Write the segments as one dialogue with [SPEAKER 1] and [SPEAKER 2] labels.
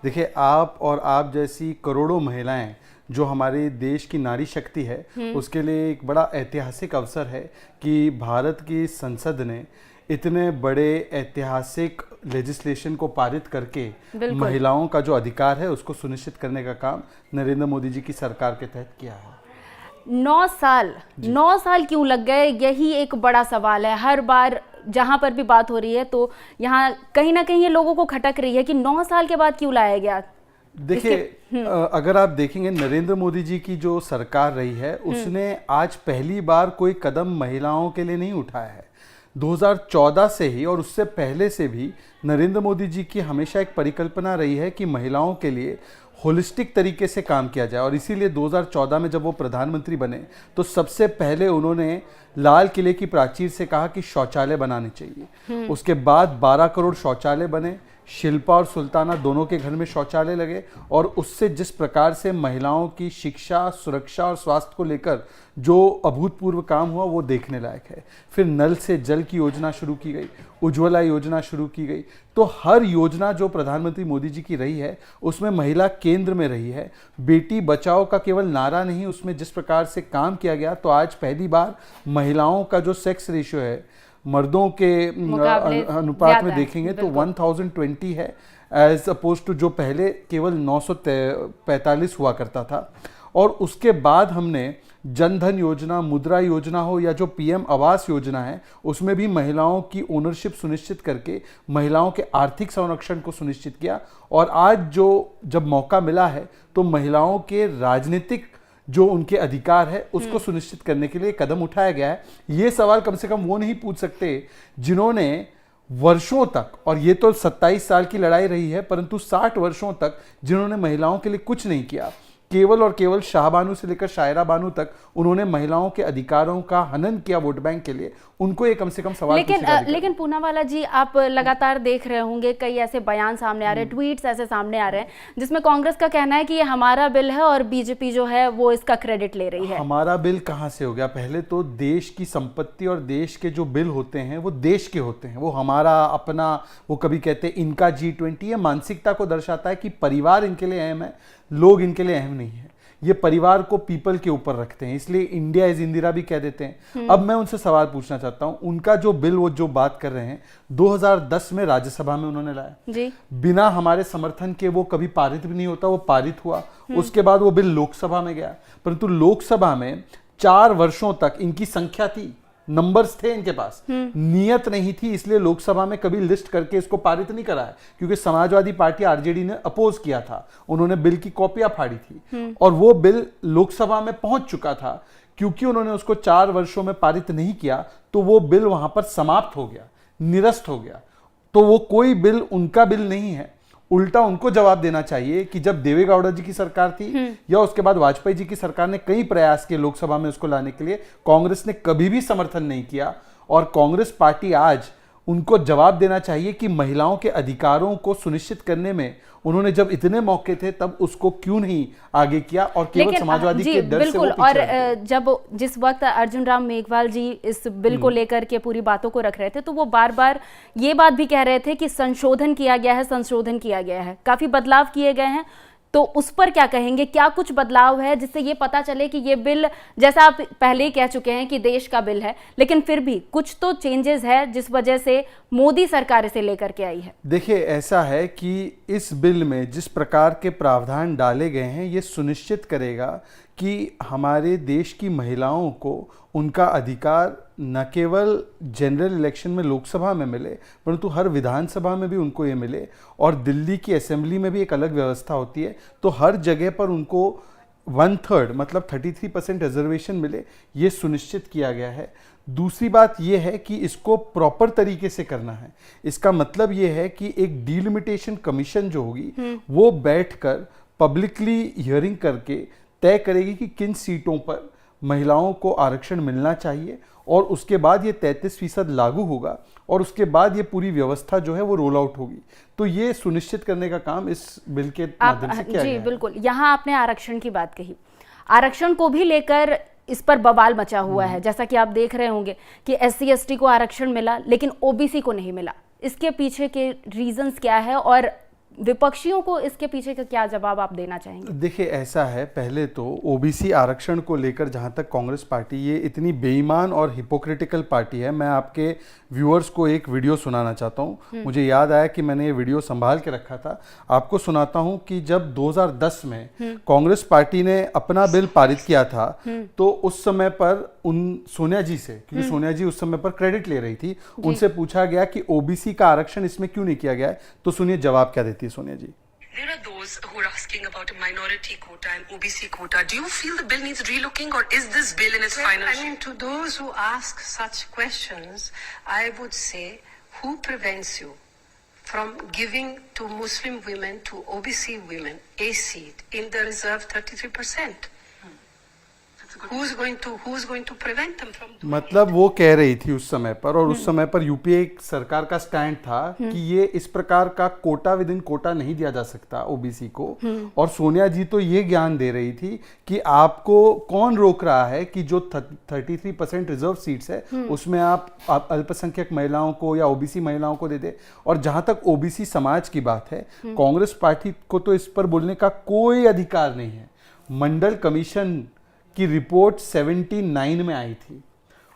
[SPEAKER 1] देखिए, आप और आप जैसी करोड़ों महिलाएं जो हमारे देश की नारी शक्ति है, उसके लिए एक बड़ा ऐतिहासिक अवसर है कि भारत की संसद ने इतने बड़े ऐतिहासिक लेजिस्लेशन को पारित करके महिलाओं का जो अधिकार है उसको सुनिश्चित करने का काम नरेंद्र मोदी जी की सरकार के तहत किया है।
[SPEAKER 2] 9 साल क्यों लग गए, यही एक बड़ा सवाल है। हर बार जहां पर भी बात हो रही है तो यहाँ कहीं ना कहीं ये लोगों को खटक रही है कि 9 साल के बाद क्यों लाया गया।
[SPEAKER 1] देखिए, अगर आप देखेंगे नरेंद्र मोदी जी की जो सरकार रही है उसने आज पहली बार कोई कदम महिलाओं के लिए नहीं उठाया है। 2014 से ही और उससे पहले से भी नरेंद्र मोदी जी की हमेशा एक परिकल्पना रही है कि महिलाओं के लिए होलिस्टिक तरीके से काम किया जाए, और इसीलिए 2014 में जब वो प्रधानमंत्री बने तो सबसे पहले उन्होंने लाल किले की प्राचीर से कहा कि शौचालय बनाने चाहिए। उसके बाद 12 करोड़ शौचालय बने, शिल्पा और सुल्ताना दोनों के घर में शौचालय लगे, और उससे जिस प्रकार से महिलाओं की शिक्षा, सुरक्षा और स्वास्थ्य को लेकर जो अभूतपूर्व काम हुआ वो देखने लायक है। फिर नल से जल की योजना शुरू की गई, उज्ज्वला योजना शुरू की गई। तो हर योजना जो प्रधानमंत्री मोदी जी की रही है उसमें महिला केंद्र में रही है। बेटी बचाओ का केवल नारा नहीं, उसमें जिस प्रकार से काम किया गया, तो आज पहली बार महिलाओं का जो सेक्स रेशियो है मर्दों के अनुपात में देखेंगे तो 1020 है, एज अपोज टू जो पहले केवल 945 हुआ करता था। और उसके बाद हमने जनधन योजना, मुद्रा योजना हो या जो पीएम आवास योजना है, उसमें भी महिलाओं की ओनरशिप सुनिश्चित करके महिलाओं के आर्थिक संरक्षण को सुनिश्चित किया। और आज जो जब मौका मिला है तो महिलाओं के राजनीतिक जो उनके अधिकार है उसको सुनिश्चित करने के लिए कदम उठाया गया है। ये सवाल कम से कम वो नहीं पूछ सकते जिन्होंने वर्षों तक, और ये तो 27 साल की लड़ाई रही है, परंतु 60 वर्षों तक जिन्होंने महिलाओं के लिए कुछ नहीं किया। केवल और केवल शाहबानू से लेकर शायरा बानू तक उन्होंने महिलाओं के अधिकारों का हनन किया वोट बैंक के लिए। उनको ये कम से कम सवाल
[SPEAKER 2] लेकिन पूनावाला जी, आप लगातार देख रहे होंगे कई ऐसे बयान सामने आ रहे हैं, ट्वीट्स ऐसे सामने आ रहे हैं जिसमें कांग्रेस का कहना है कि ये हमारा बिल है और बीजेपी जो है वो इसका क्रेडिट ले रही है।
[SPEAKER 1] हमारा बिल कहाँ से हो गया? पहले तो देश की संपत्ति और देश के जो बिल होते हैं वो देश के होते हैं, वो हमारा अपना, वो कभी कहते हैं इनका G20 है। मानसिकता को दर्शाता है कि परिवार इनके लिए अहम है, लोग इनके लिए अहम नहीं है। ये परिवार को पीपल के ऊपर रखते हैं, इसलिए इंडिया इज इंदिरा भी कह देते हैं। अब मैं उनसे सवाल पूछना चाहता हूं, उनका जो बिल वो जो बात कर रहे हैं 2010 में राज्यसभा में उन्होंने लाया
[SPEAKER 2] जी।
[SPEAKER 1] बिना हमारे समर्थन के वो कभी पारित भी नहीं होता, वो पारित हुआ। उसके बाद वो बिल लोकसभा में गया, परंतु लोकसभा में 4 वर्षों तक इनकी संख्या थी, नंबर्स थे इनके पास, नियत नहीं थी, इसलिए लोकसभा में कभी लिस्ट करके इसको पारित नहीं कराया, क्योंकि समाजवादी पार्टी आरजेडी ने अपोज किया था, उन्होंने बिल की कॉपियां फाड़ी थी। और वो बिल लोकसभा में पहुंच चुका था, क्योंकि उन्होंने उसको 4 वर्षों में पारित नहीं किया तो वो बिल वहां पर समाप्त हो गया, निरस्त हो गया। तो वो कोई बिल उनका बिल नहीं है। उल्टा उनको जवाब देना चाहिए कि जब देवेगौड़ा जी की सरकार थी या उसके बाद वाजपेयी जी की सरकार ने कई प्रयास किए लोकसभा में उसको लाने के लिए, कांग्रेस ने कभी भी समर्थन नहीं किया। और कांग्रेस पार्टी आज उनको जवाब देना चाहिए कि महिलाओं के अधिकारों को सुनिश्चित करने में उन्होंने जब इतने मौके थे तब उसको क्यों नहीं आगे किया, और केवल समाजवादी के डर से वो पीछे
[SPEAKER 2] और जब जिस वक्त अर्जुन राम मेघवाल जी इस बिल को लेकर के पूरी बातों को रख रहे थे तो वो बार बार ये बात भी कह रहे थे कि संशोधन किया गया है, संशोधन किया गया है, काफी बदलाव किए गए हैं। तो उस पर क्या कहेंगे? क्या कुछ बदलाव है जिससे ये पता चले कि ये बिल, जैसा आप पहले ही कह चुके हैं कि देश का बिल है, लेकिन फिर भी कुछ तो चेंजेस है जिस वजह से मोदी सरकार इसे लेकर के आई है?
[SPEAKER 1] देखिए, ऐसा है कि इस बिल में जिस प्रकार के प्रावधान डाले गए हैं ये सुनिश्चित करेगा कि हमारे देश की महिलाओं को उनका अधिकार न केवल जनरल इलेक्शन में लोकसभा में मिले, परंतु हर विधानसभा में भी उनको ये मिले। और दिल्ली की असेंबली में भी एक अलग व्यवस्था होती है, तो हर जगह पर उनको 1/3 मतलब 33% रिजर्वेशन मिले, ये सुनिश्चित किया गया है। दूसरी बात यह है कि इसको प्रॉपर तरीके से करना है। इसका मतलब यह है कि एक डिलिमिटेशन कमीशन जो होगी वो बैठकर पब्लिकली हियरिंग करके तय करेगी कि किन सीटों पर महिलाओं को आरक्षण मिलना चाहिए, और उसके बाद ये 33% लागू होगा, और उसके बाद ये पूरी व्यवस्था जो है वो रोल आउट होगी। तो ये सुनिश्चित करने का काम इस बिल के माध्यम से किया गया है।
[SPEAKER 2] बिल्कुल। यहाँ आपने आरक्षण की बात कही, आरक्षण को भी लेकर इस पर बवाल मचा हुआ है। जैसा कि आप देख रहे होंगे कि SC ST को आरक्षण मिला लेकिन OBC को नहीं मिला। इसके पीछे के रीजंस क्या है और विपक्षियों को इसके पीछे का क्या जवाब आप देना चाहेंगे?
[SPEAKER 1] देखिए, ऐसा है, पहले तो ओबीसी आरक्षण को लेकर जहां तक कांग्रेस पार्टी ये इतनी बेईमान और हिपोक्रिटिकल पार्टी है, मैं आपके व्यूअर्स को एक वीडियो सुनाना चाहता हूं। मुझे याद आया कि मैंने ये वीडियो संभाल के रखा था, आपको सुनाता हूं कि जब 2010 में कांग्रेस पार्टी ने अपना बिल पारित किया था, तो उस समय पर उन सोनिया जी से, क्योंकि सोनिया जी उस समय पर क्रेडिट ले रही थी, उनसे पूछा गया कि ओबीसी का आरक्षण इसमें क्यों नहीं किया गया है। तो सुनिए जवाब क्या देती है सोनिया जी।
[SPEAKER 3] There are those who are asking about a minority quota and OBC quota. Do you feel the bill needs relooking, or is this bill in its final shape? I mean, to those who ask such questions, I would say, who prevents you from giving to Muslim women, to OBC women, a seat in the reserved 33%? Who's going to prevent them from doing
[SPEAKER 1] मतलब वो कह रही थी उस समय पर, और उस समय पर यूपीए सरकार का स्टैंड था कि ये इस प्रकार का कोटा विद इन कोटा नहीं दिया जा सकता ओबीसी को। और सोनिया जी तो ये ज्ञान दे रही थी कि आपको कौन रोक रहा है कि जो 33% रिजर्व सीट्स है उसमें आप अल्पसंख्यक महिलाओं को या ओबीसी महिलाओं को दे दे। और जहां तक ओबीसी समाज की बात है, कांग्रेस पार्टी को तो इस पर बोलने का कोई अधिकार नहीं है। मंडल कमीशन की रिपोर्ट 79 में आई थी,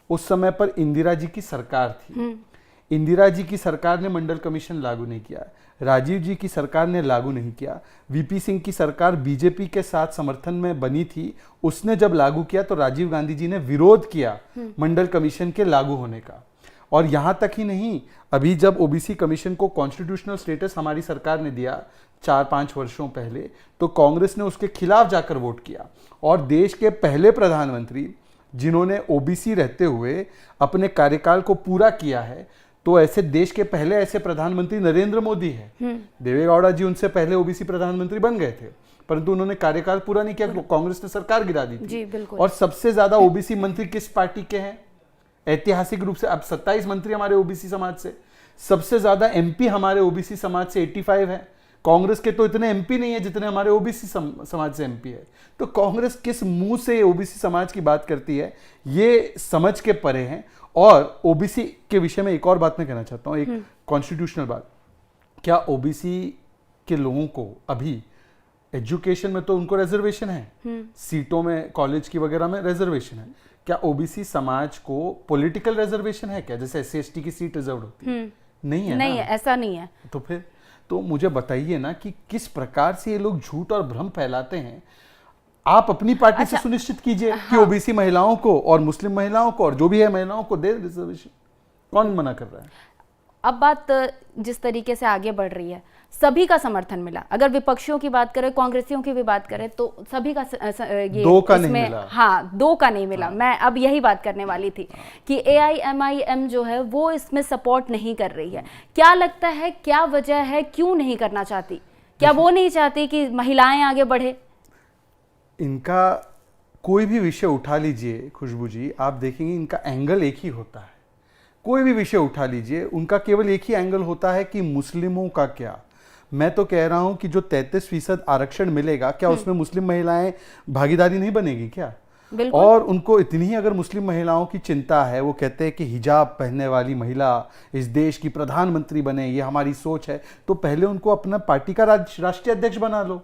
[SPEAKER 1] उस समय पर इंदिरा जी की सरकार थी। इंदिरा जी की सरकार ने मंडल कमीशन लागू नहीं किया, राजीव जी की सरकार ने लागू नहीं किया, वीपी सिंह की सरकार बीजेपी के साथ समर्थन में बनी थी, उसने जब लागू किया तो राजीव गांधी जी ने विरोध किया मंडल कमीशन के लागू होने का। और यहां तक ही नहीं, अभी जब ओबीसी कमीशन को कॉन्स्टिट्यूशनल स्टेटस हमारी सरकार ने दिया 4-5 वर्षों पहले, तो कांग्रेस ने उसके खिलाफ जाकर वोट किया। और देश के पहले प्रधानमंत्री जिन्होंने ओबीसी रहते हुए अपने कार्यकाल को पूरा किया है, तो ऐसे देश के पहले ऐसे प्रधानमंत्री नरेंद्र मोदी है। देवेगौड़ा जी उनसे पहले ओबीसी प्रधानमंत्री बन गए थे, परंतु उन्होंने कार्यकाल पूरा नहीं किया, कांग्रेस ने सरकार गिरा दी थी।
[SPEAKER 2] जी, बिल्कुल।
[SPEAKER 1] और सबसे ज्यादा ओबीसी मंत्री किस पार्टी के हैं? ऐतिहासिक रूप से अब 27 मंत्री हमारे ओबीसी समाज से, सबसे ज्यादा एमपी हमारे ओबीसी समाज से 85 है। कांग्रेस के तो इतने एमपी नहीं है जितने हमारे ओबीसी समाज से एमपी है। तो कांग्रेस किस मुंह से ओबीसी समाज की बात करती है, ये समझ के परे हैं। और ओबीसी के विषय में एक और बात मैं कहना चाहता हूं, एक कॉन्स्टिट्यूशनल बात। क्या ओबीसी के लोगों को अभी एजुकेशन में तो उनको रिजर्वेशन है, सीटों में कॉलेज की वगैरह में रिजर्वेशन है, क्या ओबीसी समाज को पॉलिटिकल रिजर्वेशन है क्या, जैसे एससी एसटी की सीट रिजर्व होती है? नहीं है,
[SPEAKER 2] नहीं है, ऐसा नहीं है।
[SPEAKER 1] तो फिर तो मुझे बताइए ना कि किस प्रकार से ये लोग झूठ और भ्रम फैलाते हैं। आप अपनी पार्टी से सुनिश्चित कीजिए कि ओबीसी महिलाओं को और मुस्लिम महिलाओं को और जो भी है महिलाओं को दे रिजर्वेशन। कौन मना कर रहा है?
[SPEAKER 2] अब बात जिस तरीके से आगे बढ़ रही है, सभी का समर्थन मिला। अगर विपक्षियों की बात करें, कांग्रेसियों की भी बात करें, तो सभी का ये
[SPEAKER 1] दो का नहीं मिला।
[SPEAKER 2] हाँ, 2 का नहीं मिला। मैं अब यही बात करने वाली थी कि AIMIM जो है वो इसमें सपोर्ट नहीं कर रही है। क्या लगता है, क्या वजह है, क्यों नहीं करना चाहती? क्या वो नहीं चाहती कि महिलाएं आगे बढ़े?
[SPEAKER 1] इनका कोई भी विषय उठा लीजिए खुशबू जी, आप देखेंगे इनका एंगल एक ही होता है। कोई भी विषय उठा लीजिए, उनका केवल एक ही एंगल होता है कि मुस्लिमों का क्या। मैं तो कह रहा हूं कि जो 33% आरक्षण मिलेगा, क्या उसमें मुस्लिम महिलाएं भागीदारी नहीं बनेगी क्या? और उनको इतनी ही अगर मुस्लिम महिलाओं की चिंता है, वो कहते हैं कि हिजाब पहनने वाली महिला इस देश की प्रधानमंत्री बने, ये हमारी सोच है, तो पहले उनको अपना पार्टी का राष्ट्रीय अध्यक्ष बना लो।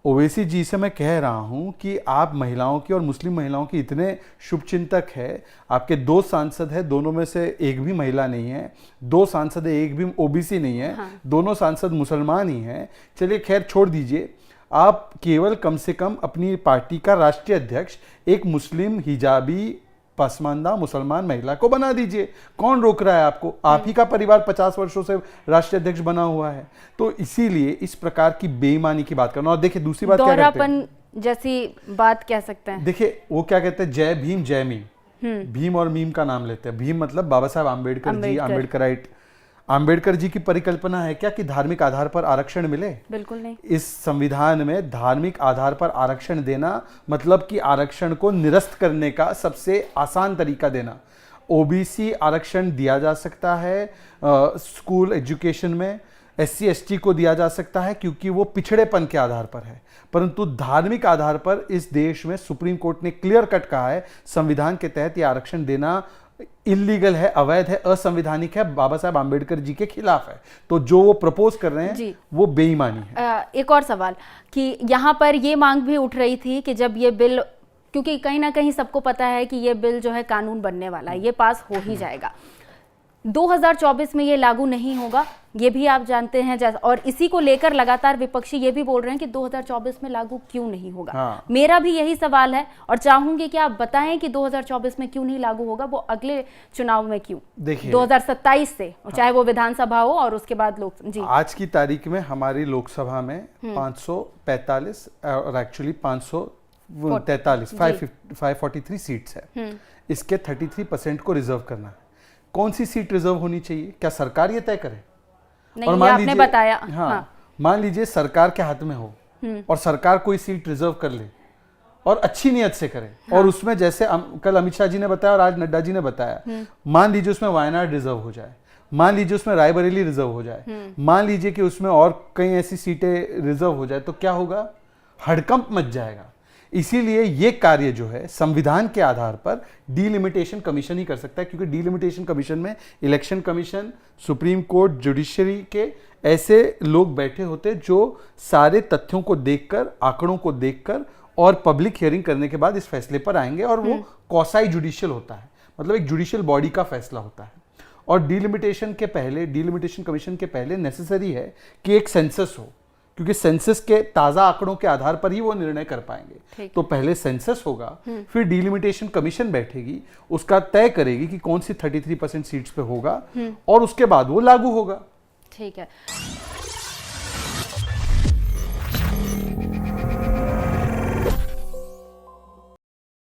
[SPEAKER 1] ओवैसी जी से मैं कह रहा हूं कि आप महिलाओं की और मुस्लिम महिलाओं की इतने शुभचिंतक है, आपके 2 सांसद है, दोनों में से एक भी महिला नहीं है, 2 सांसद है, एक भी ओबीसी नहीं है। हाँ। दोनों सांसद मुसलमान ही हैं। चलिए खैर छोड़ दीजिए, आप केवल कम से कम अपनी पार्टी का राष्ट्रीय अध्यक्ष एक मुस्लिम हिजाबी पसमानदा मुसलमान महिला को बना दीजिए। कौन रोक रहा है आपको? आप ही का परिवार 50 वर्षों से राष्ट्रीय अध्यक्ष बना हुआ है। तो इसीलिए इस प्रकार की बेईमानी की बात करना। और देखिए दूसरी बात क्या कहते हैं,
[SPEAKER 2] जैसी बात कह सकते हैं।
[SPEAKER 1] देखिए वो क्या कहते हैं, जय भीम जय मीम। भीम और मीम का नाम लेते हैं। भीम मतलब बाबा साहब आम्बेडकर जी, आम्बेडकराइट। आम्बेडकर जी की परिकल्पना है क्या कि धार्मिक आधार पर आरक्षण मिले?
[SPEAKER 2] बिल्कुल नहीं।
[SPEAKER 1] इस संविधान में धार्मिक आधार पर आरक्षण देना मतलब कि आरक्षण को निरस्त करने का सबसे आसान तरीका देना। ओबीसी आरक्षण दिया जा सकता है स्कूल एजुकेशन में, एससी एसटी को दिया जा सकता है क्योंकि वो पिछड़ेपन के आधार पर है, परंतु धार्मिक आधार पर इस देश में सुप्रीम कोर्ट ने क्लियर कट कहा है संविधान के तहत ये आरक्षण देना इलीगल है, अवैध है, असंवैधानिक है, बाबा साहब आम्बेडकर जी के खिलाफ है। तो जो वो प्रपोज कर रहे हैं वो बेईमानी है।
[SPEAKER 2] एक और सवाल कि यहाँ पर ये मांग भी उठ रही थी कि जब ये बिल, क्योंकि कहीं ना कहीं सबको पता है कि ये बिल जो है कानून बनने वाला है, ये पास हो ही जाएगा, 2024 में ये लागू नहीं होगा, ये भी आप जानते हैं। जैसा और इसी को लेकर लगातार विपक्षी ये भी बोल रहे हैं कि 2024 में लागू क्यों नहीं होगा।
[SPEAKER 1] हाँ।
[SPEAKER 2] मेरा भी यही सवाल है और चाहूंगी कि आप बताएं कि 2024 में क्यों नहीं लागू होगा, वो अगले चुनाव में क्यों,
[SPEAKER 1] देखिए
[SPEAKER 2] 2027 से, चाहे वो विधानसभा हो और उसके बाद लोक जी।
[SPEAKER 1] आज की तारीख में हमारी लोकसभा में 545 और एक्चुअली 543 543 सीट्स है। इसके 33% को रिजर्व करना है। कौन सी सीट रिजर्व होनी चाहिए, क्या सरकार ये तय करे?
[SPEAKER 2] नहीं, ये आपने बताया।
[SPEAKER 1] हाँ, मान लीजिए सरकार के हाथ में हो और सरकार कोई सीट रिजर्व कर ले और अच्छी नियत से करे, और उसमें जैसे कल अमित शाह जी ने बताया और आज नड्डा जी ने बताया, मान लीजिए उसमें वायनाड रिजर्व हो जाए, मान लीजिए उसमें रायबरेली रिजर्व हो जाए, मान लीजिए कि उसमें और कई ऐसी सीटें रिजर्व हो जाए, तो क्या होगा? हड़कंप मच जाएगा। इसीलिए ये कार्य जो है संविधान के आधार पर डीलिमिटेशन कमीशन ही कर सकता है, क्योंकि डीलिमिटेशन कमीशन में election commission, supreme court, judiciary के ऐसे लोग बैठे होते जो सारे तथ्यों को देखकर, आंकड़ों को देखकर और पब्लिक हियरिंग करने के बाद इस फैसले पर आएंगे, और वो कॉसाई जुडिशियल होता है, मतलब एक जुडिशियल बॉडी का फैसला होता है। और डीलिमिटेशन के पहले, डीलिमिटेशन कमीशन के पहले नेसेसरी है कि एक सेंसस हो, क्योंकि सेंसस के ताजा आंकड़ों के आधार पर ही वो निर्णय कर पाएंगे। तो पहले सेंसस होगा, फिर डीलिमिटेशन कमीशन बैठेगी, उसका तय करेगी कि कौन सी 33% सीट्स पे होगा, और उसके बाद वो लागू होगा।
[SPEAKER 2] ठीक है।